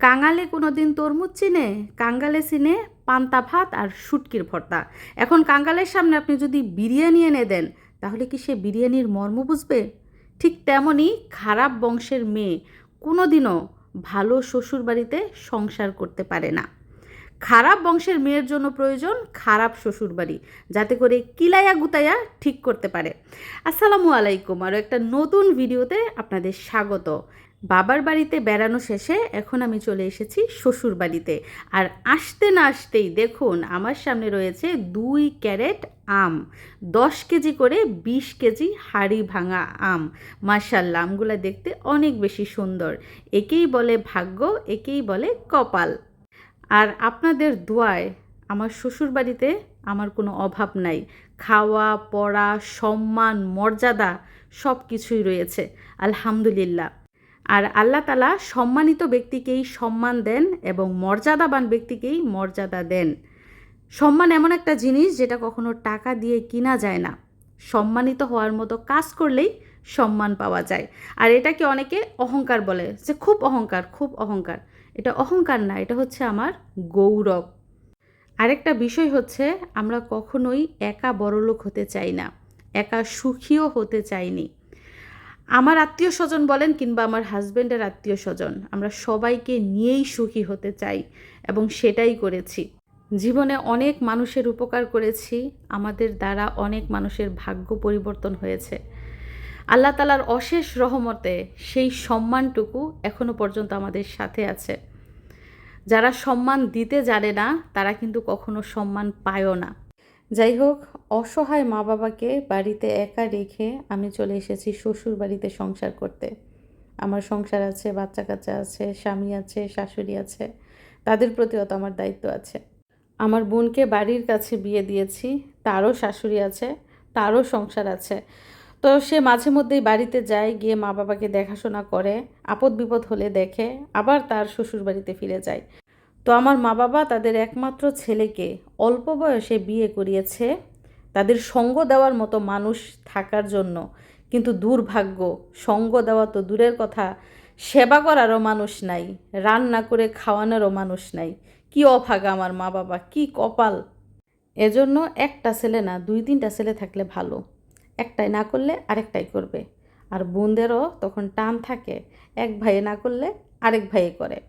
কাঙালে কোনো দিন তরমুজ চিনে, কাঙ্গালে চিনে পান্তা ভাত আর শুটকির ভর্তা। এখন কাঙ্গালের সামনে আপনি যদি বিরিয়ানি এনে দেন, তাহলে কি সে বিরিয়ানির মর্ম বুঝবে? ঠিক তেমনই খারাপ বংশের মেয়ে কোনো দিনও ভালো শ্বশুরবাড়িতে সংসার করতে পারে না। খারাপ বংশের মেয়ের জন্য প্রয়োজন খারাপ শ্বশুরবাড়ি, যাতে করে কিলাইয়া গুতাইয়া ঠিক করতে পারে। আসসালামু আলাইকুম, আরও একটা নতুন ভিডিওতে আপনাদের স্বাগত। বাবার বাড়িতে বেড়ানো শেষে এখন আমি চলে এসেছি শ্বশুর বাড়িতে। আর আসতে না আসতেই দেখুন আমার সামনে রয়েছে 2 ক্যারেট আম, 10 কেজি করে 20 কেজি হাড়ি ভাঙা আম। মাশাআল্লাহ, আমগুলো দেখতে অনেক বেশি সুন্দর। একেই বলে ভাগ্য, একেই বলে কপাল। আর আপনাদের দোয়ায় আমার শ্বশুরবাড়িতে আমার কোনো অভাব নাই। খাওয়া পড়া সম্মান মর্যাদা সব কিছুই রয়েছে, আলহামদুলিল্লাহ। আর আল্লাহ তাআলা সম্মানিত ব্যক্তিকেই সম্মান দেন এবং মর্যাদাবান ব্যক্তিকেই মর্যাদা দেন। সম্মান এমন একটা জিনিস যেটা কখনো টাকা দিয়ে কিনা যায় না। সম্মানিত হওয়ার মতো কাজ করলেই সম্মান পাওয়া যায়। আর এটাকে অনেকে অহংকার বলে, যে খুব অহংকার, খুব অহংকার। এটা অহংকার না, এটা হচ্ছে আমার গৌরব। আরেকটা বিষয় হচ্ছে, আমরা কখনোই একা বড়লোক হতে চাই না, একা সুখীও হতে চাইনি। আমার আত্মীয় স্বজন বলেন কিংবা আমার হাজব্যান্ডের আত্মীয় স্বজন, আমরা সবাইকে নিয়েই সুখী হতে চাই এবং সেটাই করেছি। জীবনে অনেক মানুষের উপকার করেছি, আমাদের দ্বারা অনেক মানুষের ভাগ্য পরিবর্তন হয়েছে। আল্লাহ তাআলার অশেষ রহমতে সেই সম্মানটুকু এখনো পর্যন্ত আমাদের সাথে আছে। যারা সম্মান দিতে জানে না, তারা কিন্তু কখনো সম্মান পায়ও না। যাই হোক, অসহায় মা বাবাকে বাড়িতে একা রেখে আমি চলে এসেছি শ্বশুর বাড়িতে সংসার করতে। আমার সংসার আছে, বাচ্চা কাচ্চা আছে, স্বামী আছে, শাশুড়ি আছে, তাদের প্রতিও তো আমার দায়িত্ব আছে। আমার বোনকে বাড়ির কাছে বিয়ে দিয়েছি, তারও শাশুড়ি আছে, তারও সংসার আছে। তো সে মাঝে মধ্যেই বাড়িতে যায়, গিয়ে মা বাবাকে দেখাশোনা করে, আপদ বিপদ হলে দেখে, আবার তার শ্বশুর বাড়িতে ফিরে যায়। তো আমার মা বাবা তাদের একমাত্র ছেলেকে অল্প বয়সে বিয়ে করিয়েছে তাদের সঙ্গ দেওয়ার মতো মানুষ থাকার জন্য। কিন্তু দুর্ভাগ্য, সঙ্গ দেওয়া তো দূরের কথা, সেবা করারও মানুষ নাই, রান্না করে খাওয়ানোরও মানুষ নাই। কি অভাগা আমার মা বাবা, কি কপাল! এজন্য একটা ছেলে না, 2-3টা ছেলে থাকলে ভালো। একটাই না করলে আরেকটাই করবে। আর বোনদেরও তখন টান থাকে, এক ভাইয়ে না করলে আরেক ভাইয়ে করে।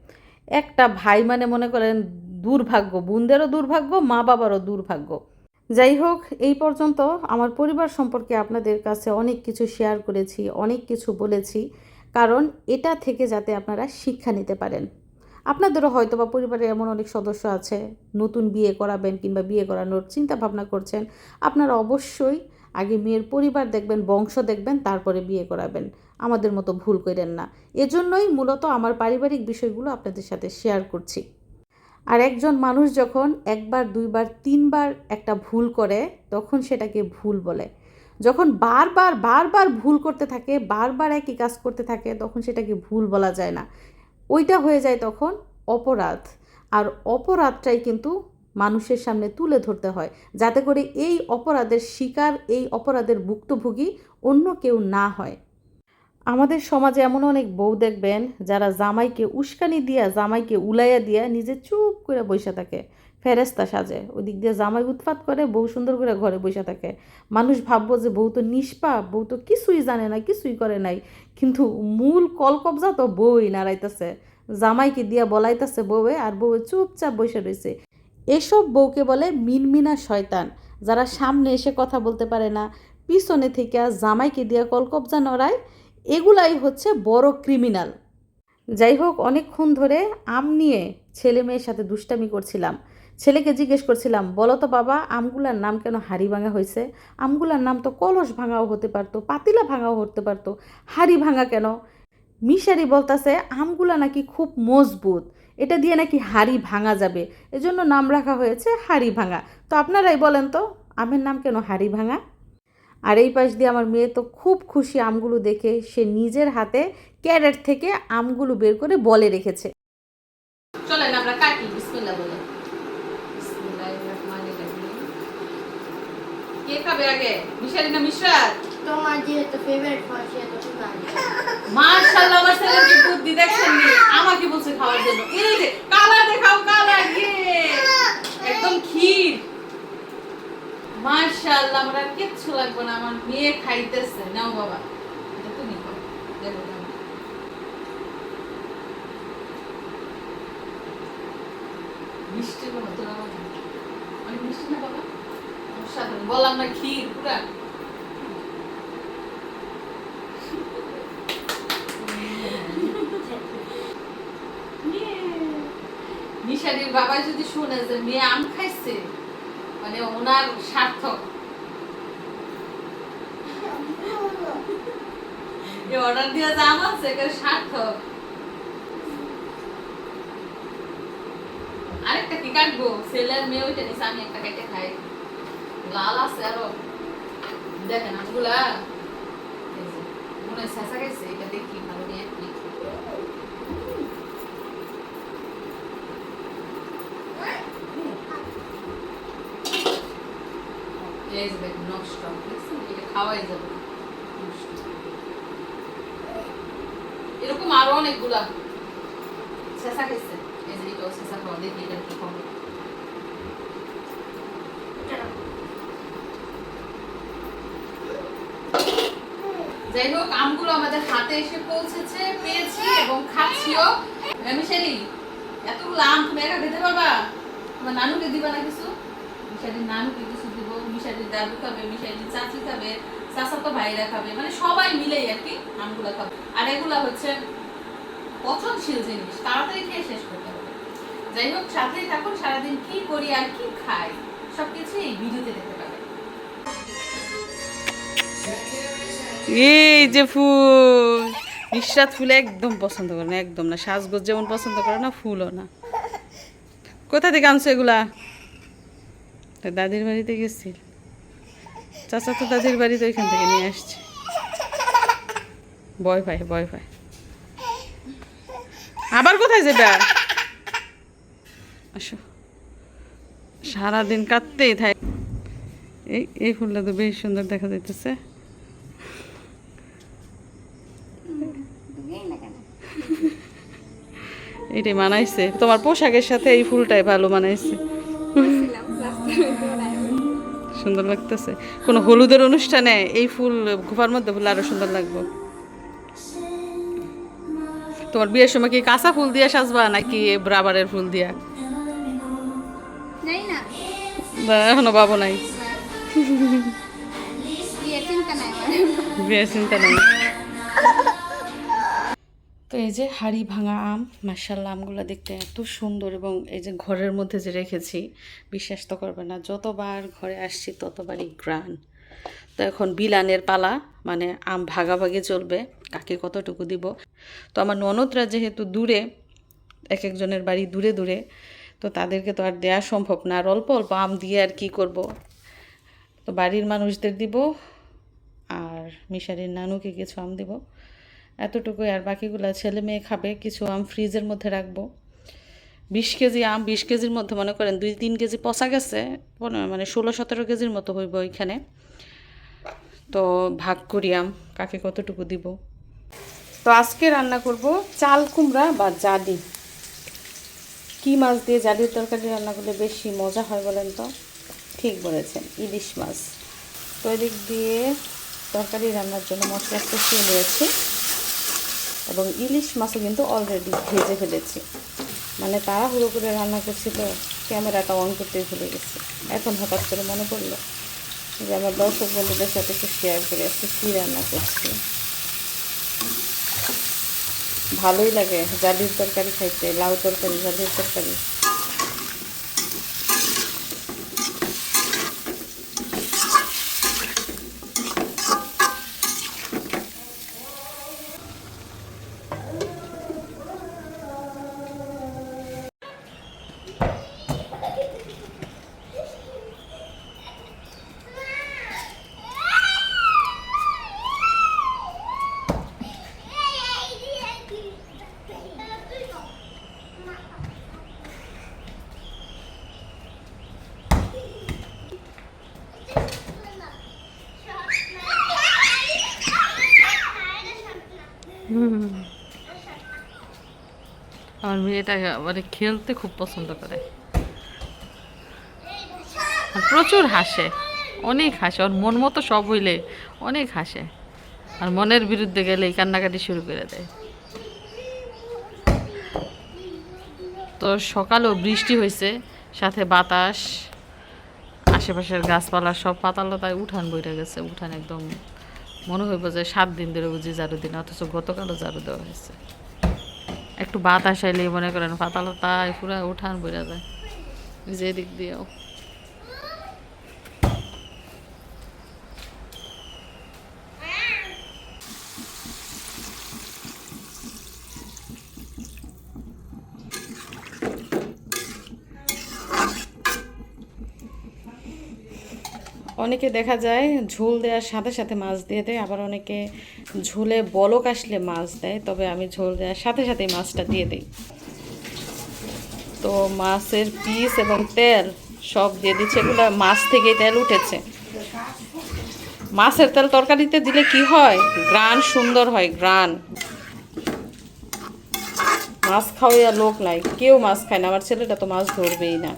একটা ভাই মানে মনে করেন দুর্ভাগ্য, বোনদেরও দুর্ভাগ্য, মা বাবারও দুর্ভাগ্য। যাই হোক, এই পর্যন্ত আমার পরিবার সম্পর্কে আপনাদের কাছে অনেক কিছু শেয়ার করেছি, অনেক কিছু বলেছি, কারণ এটা থেকে যাতে আপনারা শিক্ষা নিতে পারেন। আপনাদেরও হয়তো বা পরিবারে এমন অনেক সদস্য আছে, নতুন বিয়ে করাবেন কিংবা বিয়ে করানোর চিন্তা ভাবনা করছেন। আপনারা অবশ্যই আগে মেয়ের পরিবার দেখবেন, বংশ দেখবেন, তারপরে বিয়ে করাবেন। আমাদের মতো ভুল করেন না। এজন্যই মূলত আমার পারিবারিক বিষয়গুলো আপনাদের সাথে শেয়ার করছি। আর একজন মানুষ যখন একবার, দুইবার, তিনবার একটা ভুল করে, তখন সেটাকে ভুল বলে। যখন বারবার বারবার ভুল করতে থাকে, বারবার একই কাজ করতে থাকে, তখন সেটাকে ভুল বলা যায় না। ওইটা হয়ে যায় তখন অপরাধ। আর অপরাধটাই কিন্তু মানুষের সামনে তুলে ধরতে হয়, যাতে করে এই অপরাধের শিকার, এই অপরাধের ভুক্তভোগী অন্য কেউ না হয়। আমাদের সমাজে এমন অনেক বউ দেখবেন, যারা জামাইকে উস্কানি দিয়া, জামাইকে উলাইয়া দিয়া নিজে চুপ করে বসে থাকে, ফেরেস্তা সাজে। ওই দিক দিয়ে জামাই উৎপাত করে, বউ সুন্দর করে ঘরে বসে থাকে। মানুষ ভাববো যে বউ তো নিষ্পাপ, বউ তো কিছুই জানে না, কিছুই করে নাই, কিন্তু মূল কলকবজা তো বউই নাড়াইতেছে, জামাইকে দিয়া বলাইতেছে বউয়ে, আর বউয়ে চুপচাপ বসে রয়েছে। এসব বউকে বলে মিনমিনা শয়তান, যারা সামনে এসে কথা বলতে পারে না, পিছনে থেকে জামাইকে দিয়া কলকবজা নড়ায়। এগুলাই হচ্ছে বড় ক্রিমিনাল। যাই হোক, অনেকক্ষণ ধরে আম নিয়ে ছেলে মেয়ের সাথে দুষ্টামি করছিলাম। ছেলেকে জিজ্ঞেস করছিলাম, বলো তো বাবা, আমগুলার নাম কেন হাড়ি ভাঙা হয়েছে? আমগুলার নাম তো কলস ভাঙাও হতে পারতো, পাতিলা ভাঙাও হতে পারতো, হাড়ি ভাঙা কেন? মিশারি বলতাছে আমগুলা নাকি খুব মজবুত, এটা দিয়ে নাকি হাড়ি ভাঙা যাবে, এজন্য নাম রাখা হয়েছে হাড়ি ভাঙা। তো আপনারাই বলেন তো, আমের নাম কেন হাড়ি ভাঙা? আর এই পাশ দিয়ে আমার মেয়ে তো খুব খুশি আমগুলো দেখে, সে নিজের হাতে ক্যারেট থেকে আমগুলো বের করে বলে রেখেছে। চলেন আমরা কাটি, বিসমিল্লাহ বলে। বিসমিল্লাহির রহমানির রহিম। কে খাবে আগে, মিশারি না মিশরাত? তোমার যেহেতু ফেভারিট হয় সেহেতু তুমি আগে। মাশাআল্লাহ, আমার ছেলের কি বুদ্ধি দেখছেন নি? আমাকে বলছে খাওয়ার জন্য। এই যে কালার দেখাও, কালার একদম ক্ষীর। মাশাআল্লাহ, আমার আর কিচ্ছু লাগবে না, আমার মেয়ে খাইতেছে। নাও বাবা, এটা তুমি খাও। দেখো দাও। মিষ্টি বাবা, তোরা বাবা অনেক মিষ্টি না বাবা? অসাধারণ, বললাম না ক্ষীর পুরা। মিশারির বাবা যদি শুনে যে মেয়ে আম খাইছে, মানে ওনার সার্থক। অর্ডার দিয়ে যা আম আছে সার্থক। আরেকটা কি কাটবো? ছেলের মেয়ে ওইটা নিচে, আমি একটা কেটে খাই। লাল আছে আরো, দেখেন আমগুলা মনে হয় শেষা গেছে। এটা দেখি ভালো নিয়ে কি এরকম আরো অনেকগুলা শেষা খাইছে। এই যে এটাও শেষা খাওয়া, দেখি এটা কি খাবো। যাই হোক, আমগুলো আমাদের হাতে এসে পৌঁছেছে, পেয়েছি এবং খাচ্ছিও। মিশারি, এতগুলো আম তুমি একা খেতে পারবা? তোমার নানুকে দিবা না কিছু? মিশারির নানুকে কিছু দিব, মিশারির দাদু খাবে, মিশারির চাচি খাবে, চাচাতো ভাইরা খাবে, মানে সবাই মিলেই আর কি আমগুলো খাবে। আর এগুলা হচ্ছে পছন্দশীল জিনিস, তাড়াতাড়ি খেয়ে শেষ করতে হবে। যাই হোক, সাথেই থাকুন, সারাদিন কি করি আর কি খাই সবকিছু এই ভিডিওতে দেখতে পাবেন। এই যে ফুল, নিঃশ্বাস ফুল একদম পছন্দ করে না, একদম না। সাজগোজ যেমন পছন্দ করে না, ফুলও না। কোথা থেকে আনছো এগুলা? দাদির বাড়িতে গেছি, চাচা তো দাদির বাড়িতে ওইখান থেকে নিয়ে আসছে। ভয় পায়, ভয় পায়। আবার কোথায় যাবে? আসো, সারাদিন কাঁদতেই থাকে। এই ফুলটা তো বেশ সুন্দর দেখা যাইতেছে। এটাই মানাইছে তোমার পোশাকের সাথে, এই ফুলটাই ভালো মানাইছে, সুন্দর লাগতেছে। কোনো হলুদের অনুষ্ঠানে এই ফুল ঘোপার মধ্যে ফুল আরো সুন্দর লাগবে। তোমার বিয়ের সময় কি কাঁচা ফুল দিয়ে সাজবা নাকি রাবারের ফুল দিয়া? এখনো ভাবো নাই, বিয়ের চিন্তা নাই। তো এই যে হাড়ি ভাঙা আম, মাশাআল্লাহ, আমগুলো দেখতে এত সুন্দর। এবং এই যে ঘরের মধ্যে যে রেখেছি, বিশ্বাস তো করবে না, যতবার ঘরে আসছি ততবারই গ্রান। তো এখন বিলানের পালা, মানে আম ভাগাভাগি চলবে, কাকে কতটুকু দিব। তো আমার ননদরা যেহেতু দূরে, এক একজনের বাড়ি দূরে দূরে, তো তাদেরকে তো আর দেওয়া সম্ভব না। আর অল্প অল্প আম দিয়ে আর কি করব। তো বাড়ির মানুষদের দিব, আর মিশারির নানুকে কিছু আম দিব, এতটুকুই। আর বাকিগুলো ছেলে মেয়ে খাবে। কিছু আম ফ্রিজের মধ্যে রাখবো। 20 কেজি আম, 20 কেজির মধ্যে মনে করেন 2-3 কেজি পচা গেছে, মানে 16-17 কেজির মতো হইব ওইখানে। তো ভাগ করি আম, কাকে কতটুকু দিব। তো আজকে রান্না করব চাল কুমড়া বা জালি। কি মাছ দিয়ে জালির তরকারি রান্না করলে বেশি মজা হয় বলেন তো? ঠিক বলেছেন, ইলিশ মাছ। তো এদিক দিয়ে তরকারি রান্নার জন্য মশলা কষিয়ে নিয়েছি, এবং ইলিশ মাছও কিন্তু অলরেডি ভেজে ফেলেছি। মানে তাড়াহুড়ো করে রান্না করছি, তো ক্যামেরাটা অন করতে ভুলে গেছি। এখন হঠাৎ করে মনে পড়লো যে আমার দর্শক বন্ধুদের সাথে একটু শেয়ার করে আজকে কী রান্না করছি। ভালোই লাগে জালির তরকারি খাইতে, লাউ তরকারি, জালির তরকারি। আমার মেয়েটা মানে খেলতে খুব পছন্দ করে, আর প্রচুর হাসে, অনেক হাসে। ওর মন মতো সব হইলে অনেক হাসে, আর মনের বিরুদ্ধে গেলে কান্নাকাটি শুরু করে দেয়। তো সকালেও বৃষ্টি হয়েছে, সাথে বাতাস, আশেপাশের গাছপালা সব পাতালতায় উঠান বইটা গেছে। উঠান একদম মনে হইব যে 7 দিন ধরে বুঝি ঝাড়ু দিন, অথচ গতকালও ঝাড়ু দেওয়া হয়েছে। একটু বাতাস আইলেই মনে করেন পাতালতায় পুরো উঠান বইরা যায়, যে দিক দিয়েও। অনেকে দেখা যায় ঝোল দেওয়ার সাথে সাথে মাছ দিয়ে দেয়, আবার অনেকে ঝোলে বলক আসলে মাছ দেয়, তবে আমি ঝোল দেওয়ার সাথে সাথেই মাছটা দিয়ে দিই। তো মাছের পিস এবং তেল সব দিয়ে দিচ্ছে, এগুলো মাছ থেকেই তেল উঠেছে। মাছের তেল তরকারিতে দিলে কি হয়, গ্রান সুন্দর হয়, গ্রান। মাছ খাওয়াইয়া লোক নাই, কেউ মাছ খায় না। আমার ছেলেটা তো মাছ ধরবেই না,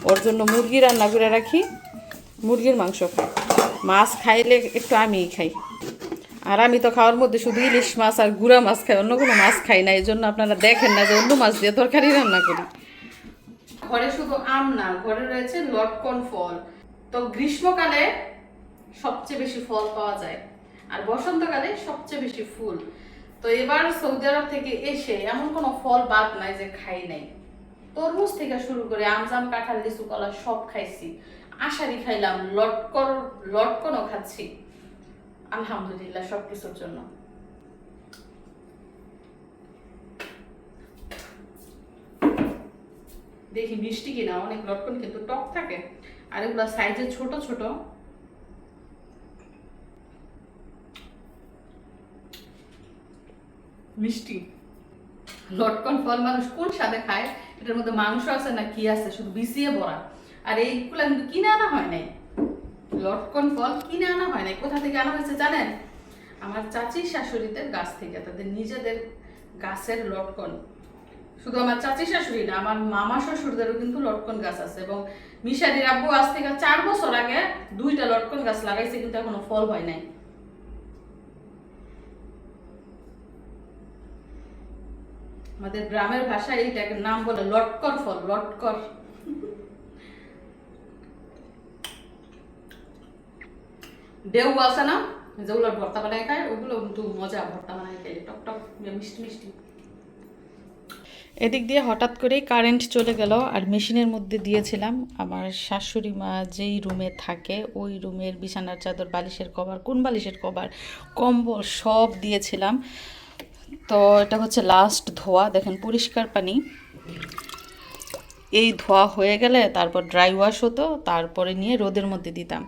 ওর জন্য মুরগি রান্না করে রাখি, মুরগির মাংস খাই। মাছ খাইলে একটু আমিই খাই, আর আমি তো খাওয়ার মধ্যে শুধু ইলিশ মাছ আর গুঁড়া মাছ খাই, অন্য কোনো মাছ খাই না। এই জন্য আপনারা দেখেন না যে অন্য মাছ দিয়ে তরকারি রান্না করি। ঘরে শুধু আম না, ঘরে রয়েছে লটকন ফল। তো গ্রীষ্মকালে সবচেয়ে বেশি ফল পাওয়া যায়, আর বসন্তকালে সবচেয়ে বেশি ফুল। তো এবার সৌদি আরব থেকে এসে এমন কোনো ফল বাদ নাই যে খাই নাই। তরমুজ থেকে শুরু করে আম, জাম, কাঁঠাল, লিচু, কলা সব খাইছি। আষাঢ়ি খাইলাম, লটকনও খাচ্ছি। আলহামদুলিল্লাহ সবকিছুর জন্য। দেখি মিষ্টি কিনা, অনেক লটকন কিন্তু টক থাকে, আর এগুলো সাইজে ছোট ছোট। মিষ্টি লটকন ফল মানুষ কোন স্বাদে খায়, এটার মধ্যে মাংস আছে না কি আছে, শুধু বিছিয়ে ভরা। আর এইগুলা কিন্তু কিনে আনা হয় নাই, লটকন ফল কিনে আনা হয় নাই। কোথা থেকে আনা হয়েছে জানেন? আমার চাচির শাশুড়িদের গাছ থেকে, তাদের নিজেদের গাছের লটকন। শুধু আমার চাচি শাশুড়ি না, আমার মামা শ্বশুরদেরও কিন্তু লটকন গাছ আছে। এবং মিশারির আব্বু আজ থেকে 4 বছর আগে 2টা লটকন গাছ লাগাইছে, কিন্তু এখনো ফল হয় নাই। আমাদের গ্রামের ভাষায় এইটাকে নাম বলে লটকর ফল, লটকর। ডেউ আছে না, যেগুলো ভর্তা বানায় খায়, ওগুলো কিন্তু মজা, ভর্তা বানায় খাই, টক টক মিষ্টি মিষ্টি। এদিক দিয়ে হঠাৎ করেই কারেন্ট চলে গেল, আর মেশিনের মধ্যে দিয়েছিলাম আমার শাশুড়ি মা যেই রুমে থাকে ওই রুমের বিছানার চাদর, বালিশের কভার, কোন বালিশের কভার, কম্বল সব দিয়েছিলাম। তো এটা হচ্ছে লাস্ট ধোয়া, দেখেন পরিষ্কার পানি। এই ধোয়া হয়ে গেলে তারপর ড্রাই ওয়াশ হতো, তারপরে নিয়ে রোদের মধ্যে দিতাম।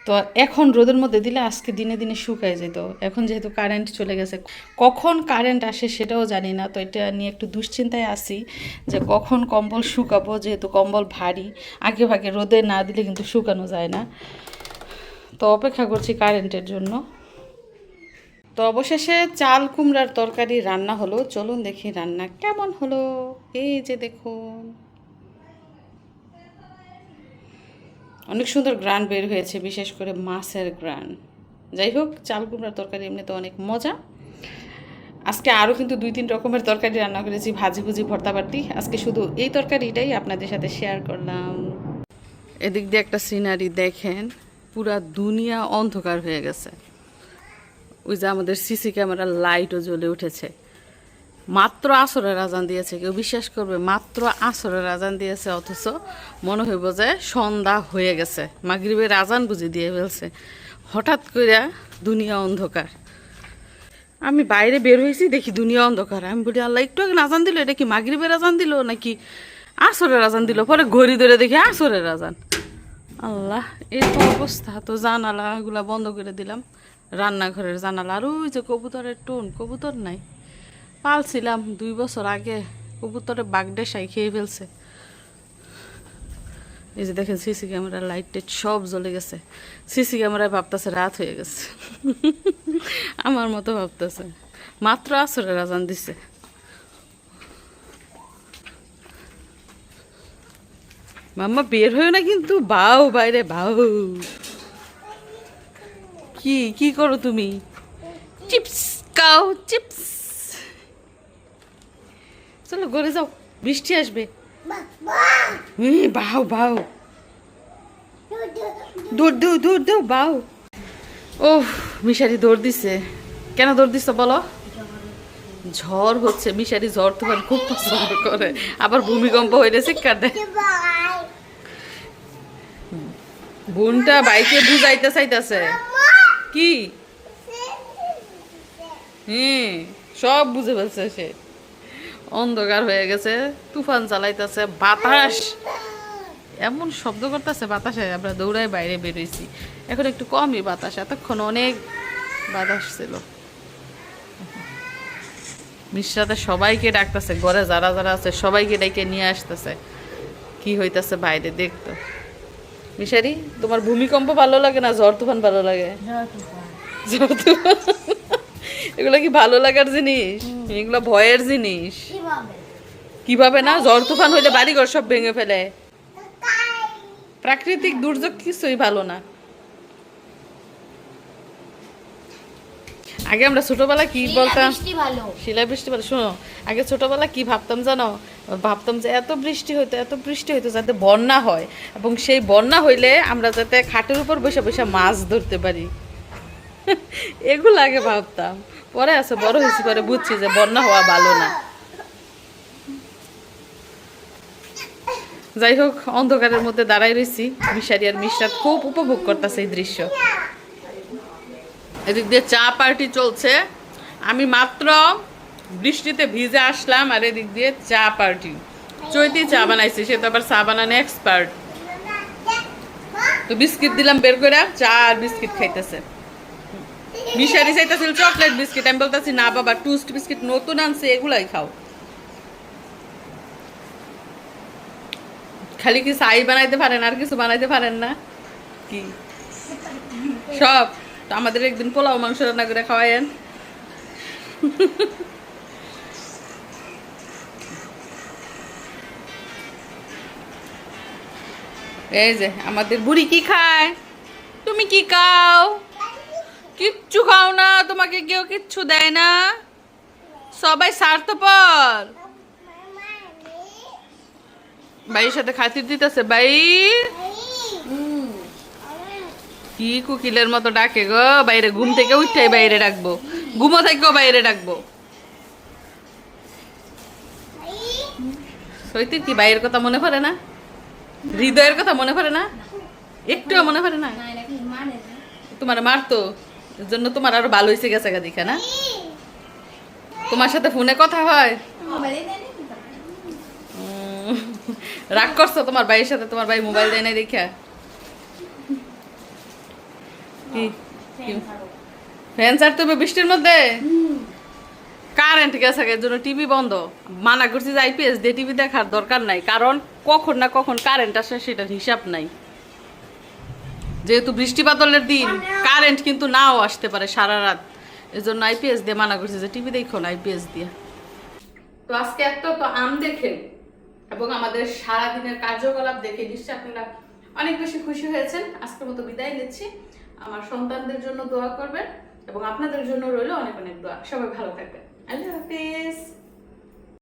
তো এখন রোদের মধ্যে দিলে আজকে দিনে দিনে শুকায় যেত। এখন যেহেতু কারেন্ট চলে গেছে, কখন কারেন্ট আসে সেটাও জানি না। তো এটা নিয়ে একটু দুশ্চিন্তায় আছি যে কখন কম্বল শুকাবো, যেহেতু কম্বল ভারী। আগে ভাগে রোদে না দিলে কিন্তু শুকানো যায় না। তো অপেক্ষা করছি কারেন্টের জন্য। তো অবশেষে চাল কুমড়ার তরকারি রান্না হলো। চলুন দেখি রান্না কেমন হলো। এই যে দেখুন, অনেক সুন্দর গ্রান বের হয়েছে, বিশেষ করে মাছের গ্রান। যাই হোক, চাল কুমড়ার তরকারি এমনি তো অনেক মজা। আজকে আরও কিন্তু 2-3 রকমের তরকারি রান্না করেছি, ভাজি ভুজি, ভর্তা বাটি। আজকে শুধু এই তরকারিটাই আপনাদের সাথে শেয়ার করলাম। এদিক দিয়ে একটা সিনারি দেখেন, পুরা দুনিয়া অন্ধকার হয়ে গেছে। ওই যে আমাদের সিসি ক্যামেরার লাইটও জ্বলে উঠেছে। মাত্র আসরের আজান দিয়েছে, কেউ বিশ্বাস করবে? মাত্র আসরের আজান দিয়েছে, অথচ মনে হইব যে সন্ধ্যা হয়ে গেছে, মাগরিবের আজান বুঝি দিয়ে ফেলছে। হঠাৎ করে দুনিয়া অন্ধকার। আমি বাইরে বের হয়েছি, দেখি দুনিয়া অন্ধকার। আমি বলি আল্লাহ, একটু আগে আজান দিল, এটা কি মাগরিবের আজান দিল নাকি আসরের আজান দিল? পরে ঘড়ি ধরে দেখি আসরের আজান। আল্লাহ, এই তো অবস্থা। তো জানালাগুলা বন্ধ করে দিলাম, রান্নাঘরের জানালা। আর ওই যে কবুতরের টোন, কবুতর নাই, পালছিলাম 2 বছর আগে, কবুতরে বাগডেসাই খেয়ে ফেলছে। এই যে দেখেন সিসি ক্যামেরার লাইট টাইট সব জ্বলে গেছে। সিসি ক্যামেরায় ভাবতেছে রাত হয়ে গেছে, আমার মতো ভাবতেছে। মাত্র আসরের আজান দিছে। মাম্মা বের হয়েও না কিন্তু, বাও বাইরে বাও। কি কি করো তুমি? চিপস খাও, চিপস। চলো ঘরে যাও, বৃষ্টি আসবে। বাও বাও, দৌড় দাও, দৌড় দাও, বাও। ও মিশারি দৌড় দিছে। কেন দৌড় দিছ বলো? ঝড় হচ্ছে, মিশারি ঝড় তোমার খুব পছন্দ করে, আবার ভূমিকম্প হইলে চিৎকার দেয়। বোনটা বাইকে বুঝাইতে চাইতেছে কি? সব বুঝে ফেলছে সে। অন্ধকার হয়ে গেছে, তুফান চালাইতেছে, বাতাস এমন শব্দ করতেছে বাতাসে, আমরা দৌড়ায় বাইরে বেরোইছি। এখন একটু কমই বাতাস, এতক্ষণ অনেক বাতাস ছিল। মিশ্রাতে সবাইকে ডাকতেছে, ঘরে যারা যারা আছে সবাইকে ডেকে নিয়ে আসতেছে, কি হইতাছে বাইরে দেখতো। মিশারি, তোমার ভূমিকম্প ভালো লাগে না ঝড় তুফান ভালো লাগে? ঝড় তুফান এগুলো কি ভালো লাগার জিনিস? এগুলো ভয়ের জিনিস। কিভাবে না? ঝড় তুফান হইলে বাড়িঘর সব ভেঙে ফেলে। প্রাকৃতিক দুর্যোগ কিছুই ভালো না। আগে আমরা ছোটবেলা কি বলতাম? শিলাবৃষ্টি ভালো। শোনো, আগে ছোটবেলা কি ভাবতাম জানো? ভাবতাম যে এত বৃষ্টি হইতো, এত বৃষ্টি হইতো যাতে বন্যা হয়, এবং সেই বন্যা হইলে আমরা যাতে খাটের উপর বসে বসে মাছ ধরতে পারি। এগুলো আগে ভাবতাম, পরে আছে বড় হয়েছি, পরে বুঝছি যে বন্যা হওয়া ভালো না। যাই হোক, অন্ধকারের মধ্যে দাঁড়াই রয়েছি, মিশারি আর মিশরাত খুব উপভোগ করতেছে এই দৃশ্য। এদিক দিয়ে চা পার্টি চলছে, আমি মাত্র বৃষ্টিতে ভিজে আসলাম, আর এদিক দিয়ে চা পার্টি। চৈতি চা বানাইছে, সে তো আবার চা বানানো এক্সপার্ট। তো বিস্কিট দিলাম বের করে, চা আর বিস্কিট খাইতেছে। মিশারি চাইতেছিল চকলেট বিস্কিট, আমি বলতেছি না বাবা, টুস্ট বিস্কিট নতুন আনছে, এগুলাই খাও। খালি কি চাই বানাইতে পারেন, আর কিছু বানাইতে পারেন না কি? সব। তো আমাদের একদিন পোলাও মাংস রান্না করে খাওয়ায়েন। এই যে আমাদের বুড়ি কি খায়, তুমি কি খাও? কিচ্ছু খাও না, তোমাকে কেউ কিচ্ছু দেয় না, সবাই স্বার্থপর। ভাইয়ের সাথে খাতির দিতেছে, ভাই কি কুকিলের মতো ডাকে গো, বাইরে ঘুম থেকে উঠে বাইরে ডাকবো, ঘুমো থেকেও বাইরে ডাকবো। সৈতির কি বাইরের কথা মনে পড়ে না? হৃদয়ের কথা মনে পড়ে না? একটুও মনে পড়ে না? তোমার মারতো, এর জন্য তোমার আরো ভালো হয়েছে গেছে গা দেখা না? তোমার সাথে ফোনে কথা হয়? রাগ করছো তোমার ভাইয়ের সাথে? তোমার ভাই মোবাইল দেয় নাই দেখা? ফ্যান ছাড়তে হবে বৃষ্টির মধ্যে? কারেন্ট গেছে, এর জন্য টিভি বন্ধ। মানা করছি যে আইপিএস দিয়ে টিভি দেখার দরকার নাই, কারণ কখন না কখন কারেন্ট আসে সেটার হিসাব নাই। যেহেতু বৃষ্টি বাদলের দিন, কারেন্ট কিন্তু নাও আসতে পারে সারা রাত, এজন্য আইপিএস দিয়ে মানা করছি যে টিভি দেখো না, আইপিএস দিয়ে। তো আজকে একটা তো আম দেখে এবং আমাদের সারাদিনের কার্যকলাপ দেখে নিশ্চয়ই আপনারা অনেক বেশি খুশি হয়েছেন। আজকের মতো বিদায় নিচ্ছি। আমার সন্তানদের জন্য দোয়া করবেন এবং আপনাদের জন্য রইল অনেক অনেক দোয়া। সবাই ভালো থাকবেন। আল্লাহ হাফেজ।